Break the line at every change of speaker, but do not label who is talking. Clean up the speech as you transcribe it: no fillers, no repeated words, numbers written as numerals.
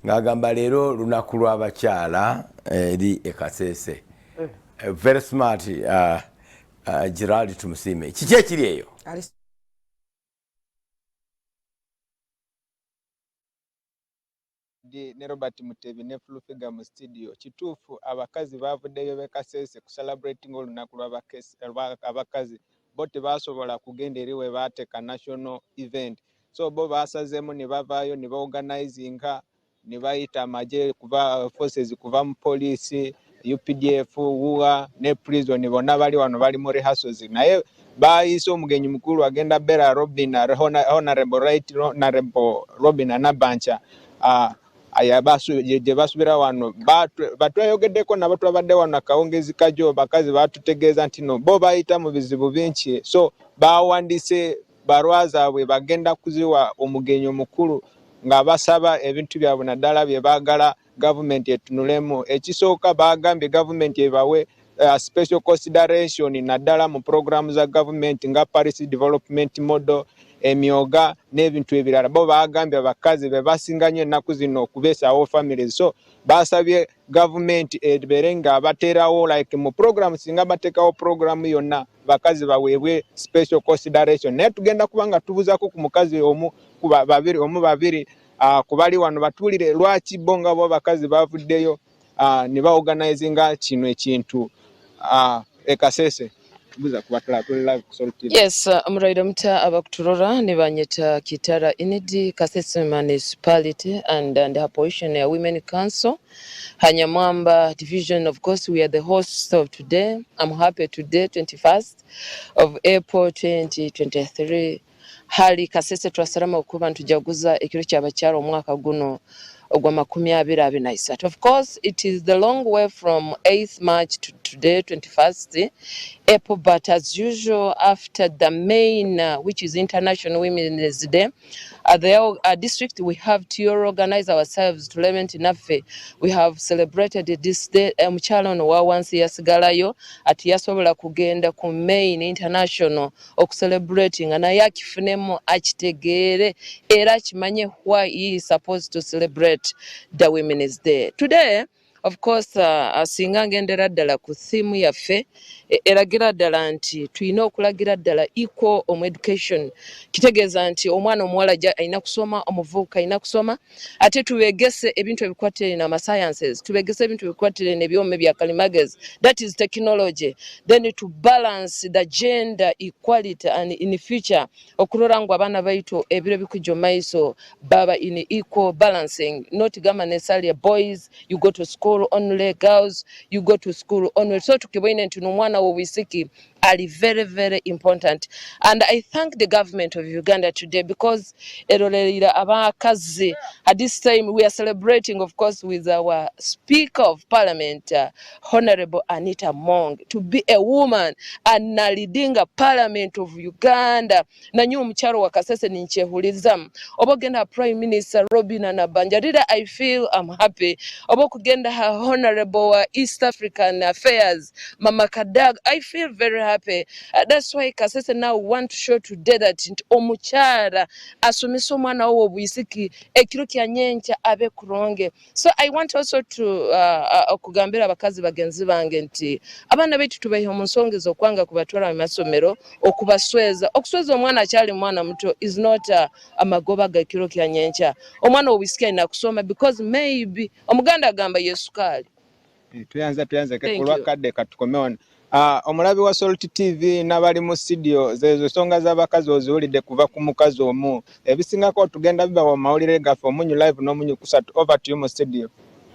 ngagamba leero olunaku lw'abakyala eri Kasese. Very smart Gerald tumusiime. Kiki ekiri eyo?
Ne Robert Mutebi ne Flufiga mu studio. Kituufu abakazi bavuddeyo be Kasese ku celebrating olunaku lw'abakazi bo tebasobola kugenda eri we baateeka national event. So bo basazeemu ne bavaayo ne baorganizinga ne bayita amagye kuva forces kuva mu poliisi UPDF UWA ne prison bonna bali wano bali mu rehearsals naye baayise omugenyi mukulu agenda Bella Robin Honorable Robin Anabancha gye basubira wano batweyogeddeko nabo twabadde wano akawungezi kajo bakazi batutegeeza nti no bo bayita mu bizibu bingi so bawandise barwazaabwe bagenda kuziwa omugenyi omukulu nga basaba ebintu byabwe naddala bye baagala gavumenti etunulemu ekisooka bagambye gavumenti ebawe special consideration naddala mu programu za gavumenti nga Paris Development Model emyoga n'ebintu ebirala bo bagambye abakazi be basinga nnyo ennaku zino okubeesawo families so basabye gavumenti ebeere nga bateerawo like mu program singa bateekawo programu yonna bakazi baweebwe special consideration naye tugenda kuba nga tubuzaako ku mukazi omu babiri kubali wano batuulire lwaki bo nga bo bakazi bavuddeyo ne baorganizinga kino ekintu Kasese.
Yes, Muraida Muta Abakuturora Nibanyeta Kitara Inidi Kasese Municipality and the position Women Council Hanyamwamba Division. Of course, we are the hosts of today. I'm happy today, 21st of April 2023. Hali Kasese twasarama okuba ntujaguza ekiro ky'abakyala omwaka guno ogwa 2023. Of course, it is the long way from 8th March to today, 21st April, but as usual, after the main, which is International Women's Day, at the district, we have to organize ourselves to lament Nafe. We have celebrated this day. Mchalo no wawansi yasigalayo ati yasobola kugenda ku main international celebrating and ayakifunemo achitegere era chimanye why he is supposed to celebrate the Women's Day. Today, of course, asinga ngendera ddala ku theme yaffe eragira ddala nti tulina okulagira ddala equal education. Kitegeeza nti omwana omuwala alina kusoma, omuvubuka alina kusoma, ate tubegese ebintu ebikwatire na sciences, tubegese ebintu ebikwatire n'ebyome bya kalimagezi, that is technology. Then to balance the gender equality and in future okulora ngu abaana baitu ebiro bikujja maiso baba in equal balancing, not gama necessarily boys you go to school only, girls you go to school only. So tukiboine nti nomwana wo wisiki are very, very important. And I thank the government of Uganda today because at this time we are celebrating, of course, with our Speaker of Parliament, Honorable Anita Mong, to be a woman and leading a Parliament of Uganda. Nanyu mcharo wa Kasese ninchehuliza. Obogenda Prime Minister Robin Anabanjarira, I feel I'm happy. Obokugenda Honorable East African Affairs, Mama Kadag, I feel very happy. That's why Kasese now want to show today that omukyala asomesa omwana wo obwisiki ekiro kya nyencha abe kuronge. So I want also to okugambira abakazi bagenzi bange nti abana betu tubehe omunsongeza okwanga kubatwala mu masomero okubasweza okusweza omwana akyali mwana muto is not amagoba ga ekiro kya nyencha. Omwana obwisiki alina kusoma because maybe omuganda agamba yesukali.
Tuyanza olwakadde katukomeona. Omulabi wa Salt TV n'abali mu studio zezo songa z'abakazi oziwulidde kuva ku mukazi omu ebisingako tugenda biba wa mawulire gaffe omunyu live n'omunyu kusatu. Over to you mu studio.